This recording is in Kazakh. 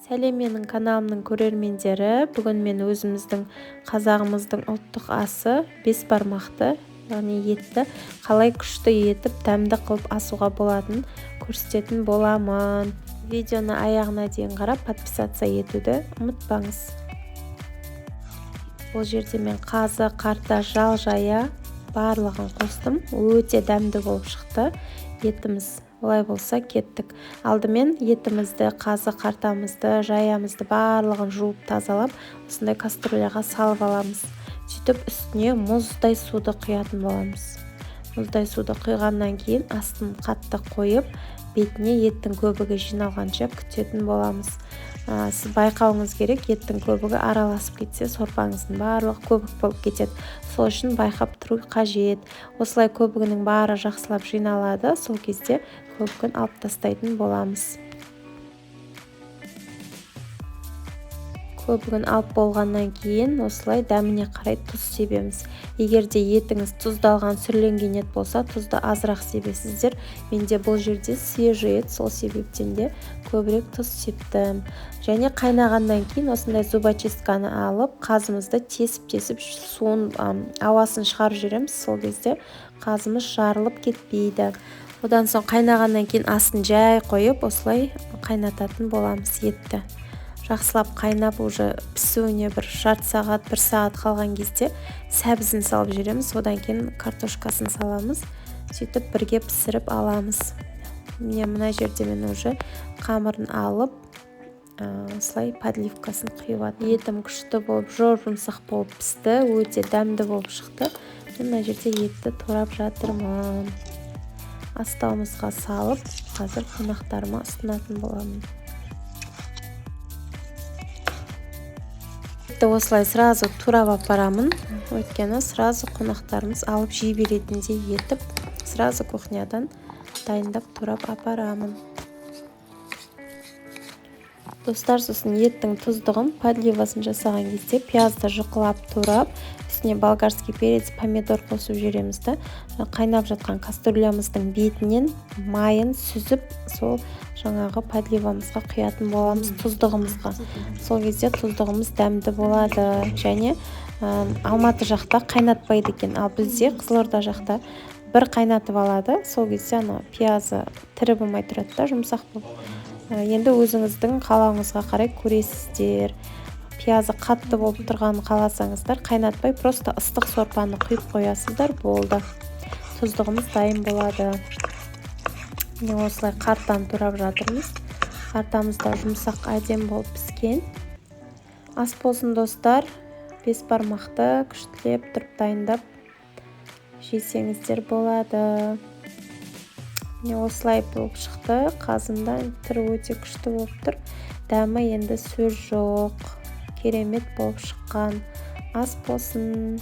Сәлем менің каналымның көрермендері. Бүгін мен өзіміздің қазағымыздың ұлттық асы бес бармақты, яғни етті қалай күшті етіп дәмді қылып асуға болатынын көрсететін боламын. Видеоны аяғына дейін қарап подписаться етуді ұмытпаңыз. Бұл жерде мен қазы, қарта, жал, жая барлығын қостым. Өте дәмді болып шықты етіміз. Олай болса кеттік. Алдымен етімізді, қазы, қартамызды, жаямызды барлығын жуып тазалап, осындай кастрюляға салып аламыз. Сөйтіп үстіне мұздай суды құятын боламыз. Мұздай суды құйғаннан кейін астын қатты қойып, бетіне еттің көбігі жиналғанша күтетін боламыз. Сіз байқауыңыз керек, еттің көбігі араласып кетсе, сорпаңыздың барлығы көбік болып кетеді. Сол үшін байқап тұру қажет. Осылай көбігінің бары жақсылап жиналады. Сол кезде көбігін алып тастайтын боламыз. Көбігін алып болғаннан кейін осылай дәміне қарай тұз себеміз. Егер де етіңіз тұздалған сүрленген ет болса, тұзды азырақ себесіздер. Менде бұл жерде свежий ет, сол себептен де көбірек тұз септім. Және қайнағаннан кейін осындай зубочистканы алып, қазымызды тесіп суын, ауасын шығарып жібереміз. Сол кезде қазымыз жарылып кетпейді. Одан соң қайнағаннан кейін астын жай қойып, осылай қайнататын боламыз етті. Жақсылап қайнап уже пісуіне бір жарты сағат, бір сағат қалған кезде сәбізін салып жібереміз. Одан кейін картошкасын саламыз. Сөйтіп бірге пісіріп аламыз. Мына жерде мен уже қамырын алып, осылай подливкасын құйып. Етім күшті болып, жұмсақ болып пісті, өте дәмді болып шықты. Мына жерде етті турап жатырмын. Астауымызға салып, қазір қонақтарыма ұсынатын боламын. Осылай сразу турап апарамын. Өйткені сразу қонақтарымыз алып жей беретіндей етіп, сразу кухнядан дайындап турап апарамын. Достар, сосын еттің тұздығын, подливасын жасаған кезде пиязды жұқылап турап, үстіне болгарский перец, помидор қосып жібереміз. Қайнап жатқан кастрюлямыздың бетінен майын сүзіп, сол жаңағы подливамызға құятын боламыз, тұздығымызға. Сол кезде тұздығымыз дәмді болады. Және Алматы жақта қайнатпайды екен, ал бізде Қызылорда жақта бір қайнатып алады. Сол кезде пиязы тірі болмай тұрады да, жұмсақ болып. Енді өзіңіздің қалауыңызға қарай көресіздер. Пиязы қатты болып тұрғанын қаласаңыздар, қайнатпай, просто ыстық сорпаны құйып қоясыздар, болды. Тұздығымыз дайын болады. Осылай қартаны турап жатырмыз. Қартамыз да жұмсақ әдем болып піскен. Ас болсын достар, бес бармақты күштілеп тұрып дайындап жесеңіздер болады. Осылай болып шықты. Қазында түрі өте күшті болып тұр. Дәмі енді сөз жоқ. Керемет болып шыққан ас болсын.